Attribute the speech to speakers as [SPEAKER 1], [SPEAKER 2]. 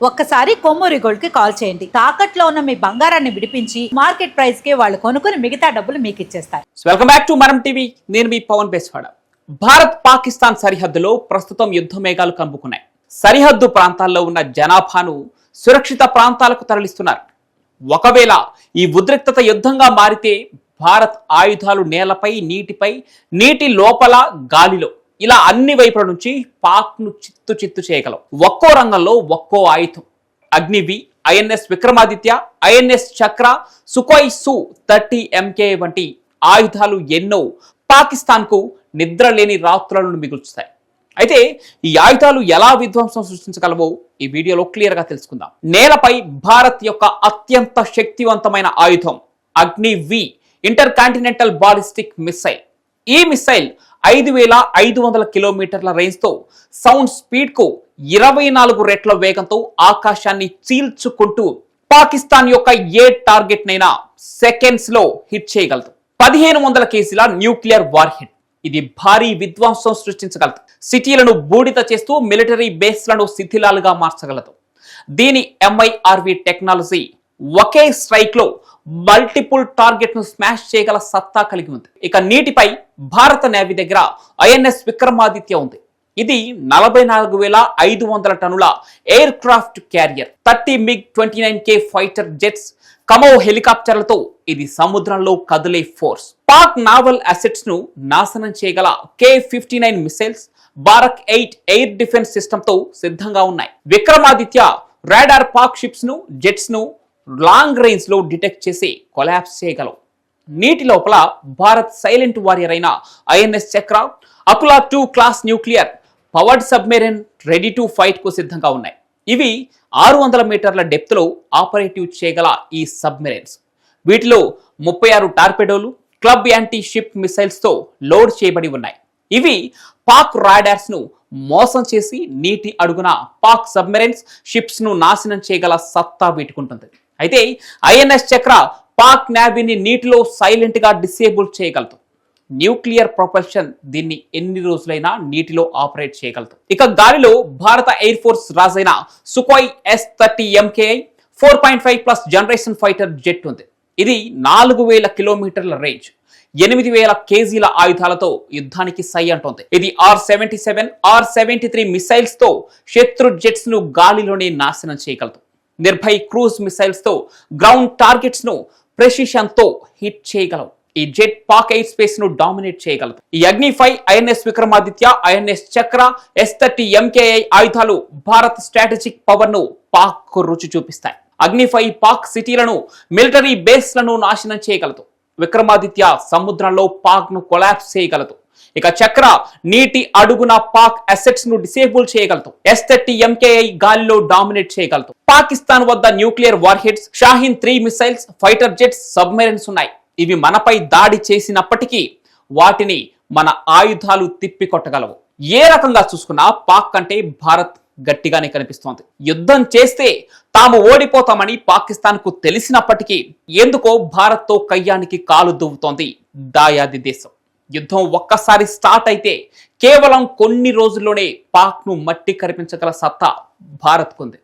[SPEAKER 1] ఒక్కసారి కొమ్మూరి గోల్డ్ కి కాల్ చేయండి. తాకట్లో ఉన్న మీ బంగారాన్ని విడిపించి మార్కెట్ ప్రైస్ కి వాళ్ళు కొనుక్కుని మిగతా డబ్బులు మీకు ఇచ్చేస్తారు.
[SPEAKER 2] వెల్కమ్ బ్యాక్ టు మనం టీవీ. నేను మీ పవన్ బేస్వాడ. భారత్ పాకిస్తాన్ సరిహద్దులో ప్రస్తుతం యుద్ధ మేఘాలు కమ్ముకున్నాయి. సరిహద్దు ప్రాంతాల్లో ఉన్న జనాభాను సురక్షిత ప్రాంతాలకు తరలిస్తున్నారు. ఒకవేళ ఈ ఉద్రిక్తత యుద్ధంగా మారితే భారత్ ఆయుధాలు నేలపై, నీటిపై, నీటి లోపల, గాలిలో ఇలా అన్ని వైపుల నుంచి పాక్ ను చిత్తు చేయగలవు. ఒక్కో రంగంలో ఒక్కో ఆయుధం. అగ్నివి, ఐఎన్ఎస్ విక్రమాదిత్య, ఐఎన్ఎస్ చక్ర, సుఖోయ్ Su-30 MK వంటి ఆయుధాలు ఎన్నో పాకిస్తాన్ కు నిద్ర లేని రాత్రులను మిగుల్చుతాయి. అయితే ఈ ఆయుధాలు ఎలా విధ్వంసం సృష్టించగలవో ఈ వీడియోలో క్లియర్ గా తెలుసుకుందాం. నేలపై భారత్ యొక్క అత్యంత శక్తివంతమైన ఆయుధం అగ్ని-వి ఇంటర్ కాంటినెంటల్ బాలిస్టిక్ మిసైల్. ఈ మిసైల్ 5500 కిలోమీటర్ల రేంజ్ తో సౌండ్ స్పీడ్ కు 24 రెట్ల వేగంతో ఆకాశాన్ని చీల్చుకుంటూ పాకిస్తాన్ యొక్క ఏ టార్గెట్ నైనా సెకండ్స్ లో హిట్ చేయగలదు. 1500 కేజీల న్యూక్లియర్ వార్ హెడ్. ఇది భారీ విధ్వంసం సృష్టించగలదు. సిటీలను బూడిద చేస్తూ మిలిటరీ బేస్లను శిథిలాలుగా మార్చగలదు. దీని MIRV టెక్నాలజీ ఒకే స్ట్రైక్ లో మల్టిపుల్ టార్గెట్ ను స్మాష్ చేయగల సత్తా కలిగి ఉంది. ఇక నీటిపై భారత నేవీ దగ్గర ఐఎన్ఎస్ విక్రమాదిత్య ఉంది. ఇది 44,500 టన్నుల aircraft carrier. 30 MiG-29K fighter jets, Kamov హెలికాప్టర్లతో ఇది సముద్రంలో కదిలే ఫోర్స్. పాక్ నావల్ అసెట్స్ ను నాశనం చేయగల K-59 missiles, Barack 8 air defence system తో సిద్ధంగా ఉన్నాయి. విక్రమాదిత్య రాడార్ పాక్ షిప్స్ ను, జెట్స్ ను లాంగ్ రేంజ్ లో డిటెక్ట్ చేసి కొలాప్స్ చేయగలవు. నీటి లోపల భారత్ సైలెంట్ వారియర్ అయిన ఐఎన్ఎస్ చక్ర, అకులా 2 class nuclear powered submarine ready to fight కు సిద్ధంగా ఉన్నాయి. ఇవి 600 మీటర్ల డెప్త్ లో ఆపరేటివ్ చేయగల ఈ సబ్మెరైన్స్. వీటిలో 36 టార్పెడోలు, క్లబ్ యాంటీ షిప్ మిసైల్స్ తో లోడ్ చేయబడి ఉన్నాయి. ఇవి పాక్ రాడార్స్ ను మోసం చేసి నీటి అడుగున పాక్ సబ్మెరైన్స్, షిప్స్ ను నాశనం చేయగల సత్తా వీటుకుంటుంది. అయితే ఐఎన్ఎస్ చక్ర పాక్ నేవీని నీటిలో సైలెంట్ గా డిసేబుల్ చేయగలదు. న్యూక్లియర్ ప్రొపల్షన్ దీన్ని ఎన్ని రోజులైనా నీటిలో ఆపరేట్ చేయగలదు. ఇక గాలిలో భారత ఎయిర్ ఫోర్స్ రాజైన Sukhoi S-30 MKI 4.5+ generation fighter jet ఉంది. ఇది 4000 కిలోమీటర్ల రేంజ్, 8000 కేజీల ఆయుధాలతో యుద్ధానికి సై అంటోంది. ఇది R-77, R-73 మిసైల్స్ తో శత్రు జెట్స్ ను గాలిలోనే నాశనం చేయగలదు. నిర్భయ్ క్రూజ్ మిసైల్స్ తో గ్రౌండ్ టార్గెట్స్ ను ప్రెసిషన్ తో హిట్ చేయగలవు. ఈ జెట్ పాక్ ఎయిర్ స్పేస్ ను డామినేట్ చేయగలదు. ఈ అగ్ని-5, ఐఎన్ఎస్ విక్రమాదిత్య, ఐఎన్ఎస్ చక్ర, S-30 MKI ఆయుధాలు భారత్ స్ట్రాటజిక్ పవర్ ను పాక్ కు రుచి చూపిస్తాయి. అగ్ని-5 పాక్ సిటీలను, మిలిటరీ బేస్లను నాశనం చేయగలదు. విక్రమాదిత్య సముద్రంలో పాక్ ను కొలాప్స్ చేయగలదు. ఇక చక్ర నీటి అడుగున పాక్ అసెట్స్ ను డిసేబుల్ చేయగలదు. S-30 MKI గాలిలో డామినేట్ చేయగలదు. పాకిస్తాన్ వద్ద nuclear war heads, Shaheen 3 missiles, fighter jets, submarines ఉన్నాయి. ఇవి మనపై దాడి చేసినప్పటికీ వాటిని మన ఆయుధాలు తిప్పి కొట్టగలవు. ఏ రకంగా చూసుకున్నా పాక్ కంటే భారత్ గట్టిగానే కనిపిస్తోంది. యుద్ధం చేస్తే తాము ఓడిపోతామని పాకిస్తాన్ కు తెలిసినప్పటికీ ఎందుకో భారత్ తో కయ్యానికి కాలు దువ్వుతోంది దాయాది దేశం. యుద్ధం ఒక్కసారి స్టార్ట్ అయితే కేవలం కొన్ని రోజుల్లోనే పాక్ ను మట్టి కరిపించగల సత్తా భారత్ కుంది.